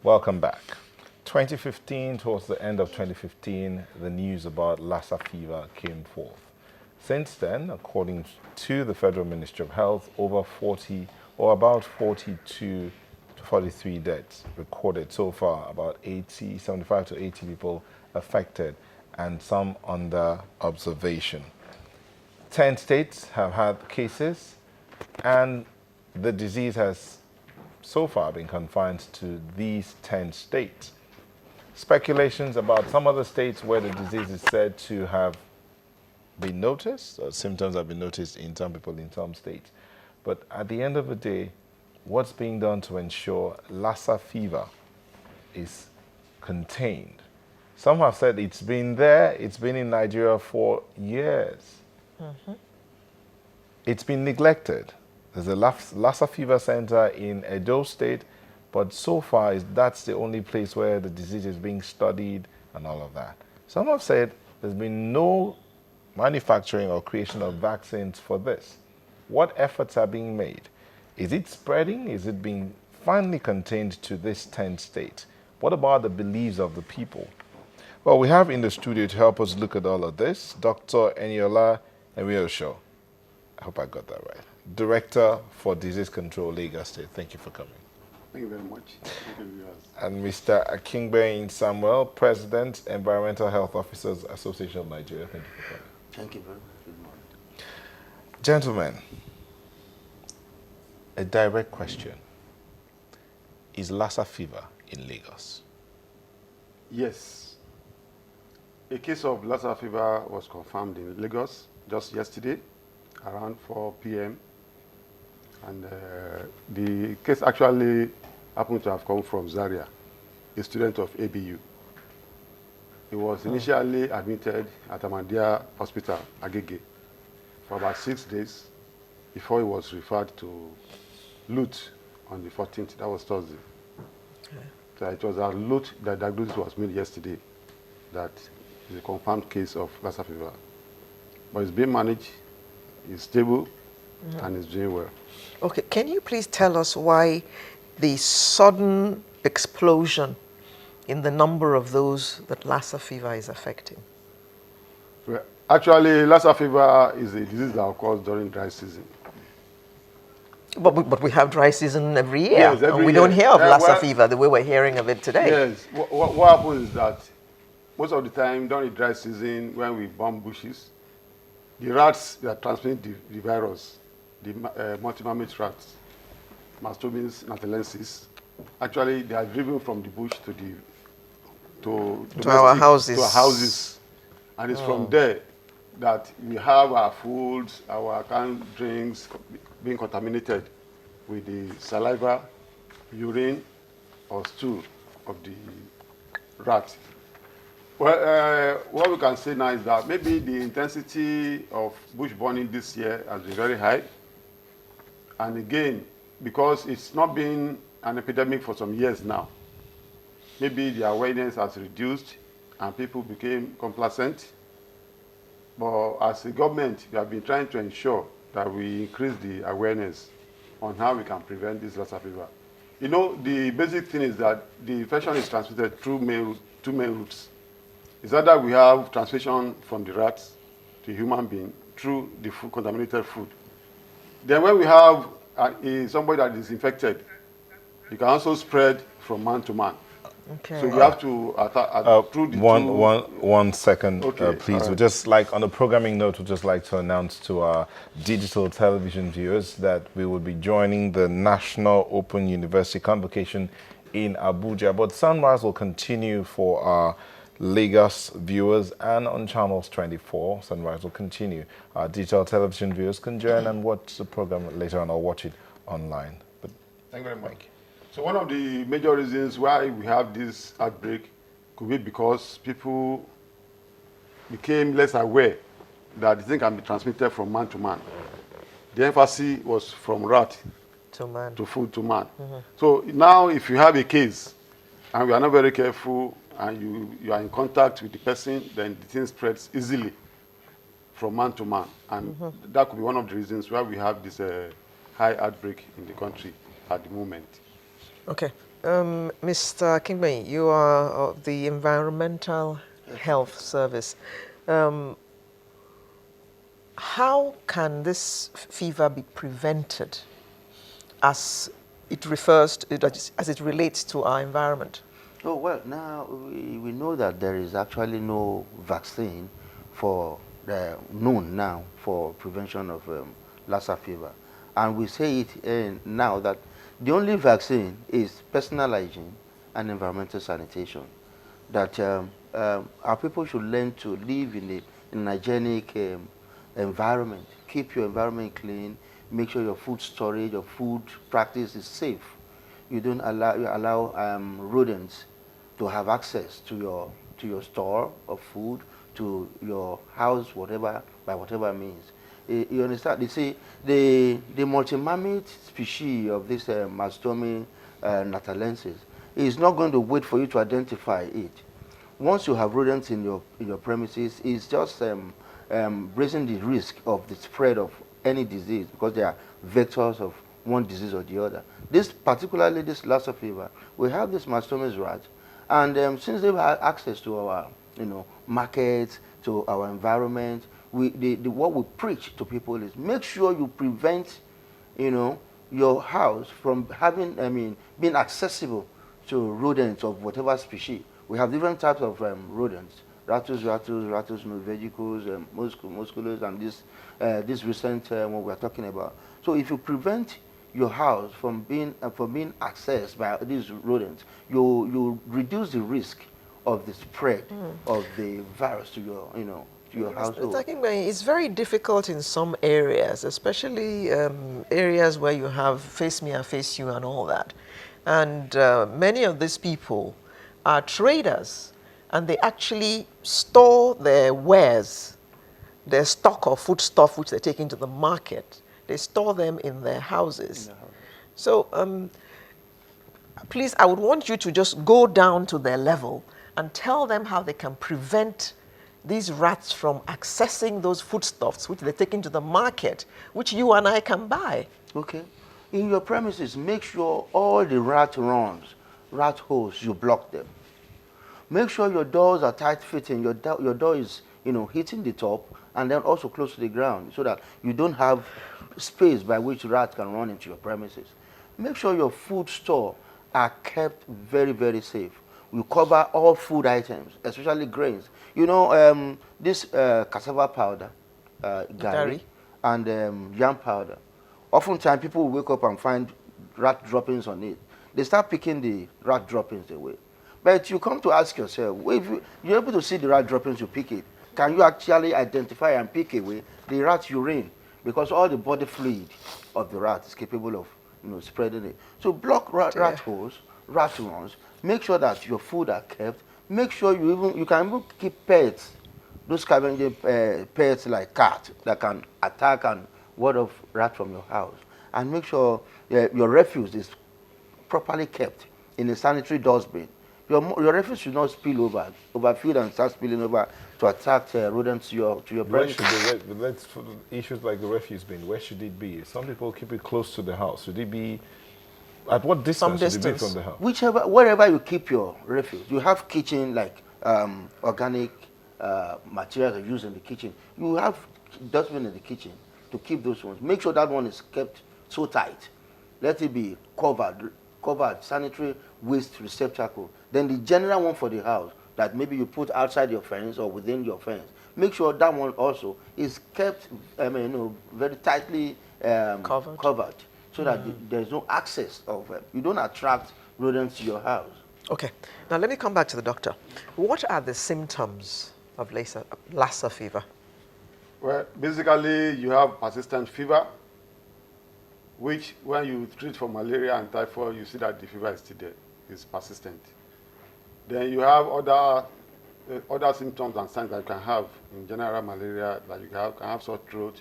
Welcome back. 2015, towards the end of 2015, the news about Lassa fever came forth. Since then, according to the Federal Ministry of Health, over 40 or about 42 to 43 deaths recorded so far, about 75 to 80 people affected, and some under observation. 10 states have had cases, and the disease has so far been confined to these 10 states. Speculations about some other states where the disease is said to have been noticed, or symptoms have been noticed in some people in some states. But at the end of the day, what's being done to ensure Lassa fever is contained? Some have said it's been there, it's been in Nigeria for years. It's been neglected. There's a Lassa fever center in Edo State, but so far that's the only place where the disease is being studied and all of that. Some have said there's been no manufacturing or creation of vaccines for this. What efforts are being made? Is it spreading? Is it being finally contained to this 10 states? What about the beliefs of the people? Well, we have in the studio to help us look at all of this, Dr. Eniola Emiosho. I hope I got that right. Director for Disease Control, Lagos State. Thank you for coming. Thank you very much. Thank you, and Mr. Akingbeyin Samuel, President, Environmental Health Officers Association of Nigeria. Thank you for coming. Thank you very much. Good morning. Gentlemen, a direct question. Is Lassa fever in Lagos? Yes. A case of Lassa fever was confirmed in Lagos just yesterday around 4 p.m. And the case actually happened to have come from Zaria, a student of ABU. He was initially admitted at Ahmadiyya Hospital, Agege, for about 6 days before he was referred to Lut on the 14th. That was Thursday. Okay. So it was at Lut that diagnosis was made yesterday that is a confirmed case of Lassa fever. But it's being managed, it's stable, and it's doing well. Okay, can you please tell us why the sudden explosion in the number of those that Lassa fever is affecting? Well, actually, Lassa fever is a disease that occurs during dry season. But we have dry season every year, yes, every and we year. don't hear of Lassa fever the way we're hearing of it today. Yes, what happens is that most of the time during the dry season, when we burn bushes, the rats that transmit the virus, the multi-mammate rats, Mastomys natalensis, actually they are driven from the bush to our houses. To our houses. And it's from there that we have our foods, our canned drinks being contaminated with the saliva, urine, or stool of the rat. Well, what we can say now is that maybe the intensity of bush burning this year has been very high. And again, because it's not been an epidemic for some years now, maybe the awareness has reduced and people became complacent. But as a government, we have been trying to ensure that we increase the awareness on how we can prevent this Lassa fever. You know, the basic thing is that the infection is transmitted through two main routes. It's either we have transmission from the rats to human being through the food, contaminated food. Then when we have somebody that is infected, it can also spread from man to man. Okay. So we have to through the one second, okay, please. right. We'd just like, on a programming note, we'd just like to announce to our digital television viewers that we will be joining the National Open University Convocation in Abuja. But Sunrise will continue for our Lagos viewers, and on channels 24, Sunrise will continue. Our digital television viewers can join and watch the program later on or watch it online. But thank you very much. So one of the major reasons why we have this outbreak could be because people became less aware that the thing can be transmitted from man to man. The emphasis was from rat To man. to food to man. So now if you have a case and we are not very careful and you are in contact with the person, then the thing spreads easily from man to man. And that could be one of the reasons why we have this high outbreak in the country at the moment. Okay. Mr. Kingman, you are of the Environmental Health Service. How can this fever be prevented as it refers to, as it relates to our environment? Oh, well, now we know that there is actually no vaccine for known now for prevention of Lassa fever. And we say it now that the only vaccine is personal hygiene and environmental sanitation. That our people should learn to live in an hygienic environment. Keep your environment clean. Make sure your food storage, your food practice is safe. You don't allow rodents to have access to your store of food, to your house, whatever, by whatever means. You understand? You see, the multi-mammoth species of this Mastomys natalensis is not going to wait for you to identify it. Once you have rodents in your premises, it's just raising the risk of the spread of any disease because they are vectors of one disease or the other. Particularly this Lassa fever, we have this Mastomys rat, and since they've had access to our, markets, to our environment, what we preach to people is make sure you prevent, your house from being accessible to rodents of whatever species. We have different types of rodents: ratus, vegicles, musculus, and this recent one we're talking about. So if you prevent your house from being accessed by these rodents, you reduce the risk of the spread of the virus to your household. It's very difficult in some areas, especially areas where you have face me and face you and all that. And many of these people are traders, and they actually store their wares, their stock of foodstuff which they take into the market. They store them in their houses. So please, I would want you to just go down to their level and tell them how they can prevent these rats from accessing those foodstuffs which they take into the market, which you and I can buy. Okay. In your premises, make sure all the rat runs, rat holes, you block them. Make sure your doors are tight-fitting. Your door is, hitting the top and then also close to the ground so that you don't have space by which rats can run into your premises. Make sure your food store are kept very, very safe. You cover all food items, especially grains. This cassava powder, gari, and yam powder. Oftentimes, people will wake up and find rat droppings on it. They start picking the rat droppings away. But you come to ask yourself, if you're able to see the rat droppings, you pick it. Can you actually identify and pick away the rat urine? Because all the body fluid of the rat is capable of spreading it. So block rat holes, rat runs. Make sure that your food are kept. Make sure you can even keep pets, those scavenging pets like cats that can attack and ward off rat from your house. And make sure your refuse is properly kept in a sanitary dustbin. Your refuse should not spill overfill and start spilling over to attack rodents to your premises. Let's issues like the refuse bin. Where should it be? Some people keep it close to the house. Should it be at what distance should it be from the house? Wherever you keep your refuse, you have kitchen like organic materials are used in the kitchen. You have dustbin in the kitchen to keep those ones. Make sure that one is kept so tight. Let it be covered, sanitary waste receptacle. Then the general one for the house that maybe you put outside your fence or within your fence. Make sure that one also is kept, very tightly covered so that there's no access of you don't attract rodents to your house. Okay. Now let me come back to the doctor. What are the symptoms of Lassa fever? Well, basically, you have persistent fever, which when you treat for malaria and typhoid, you see that the fever is still there, it's persistent. Then you have other symptoms and signs that you can have in general malaria, that you can have sore throat,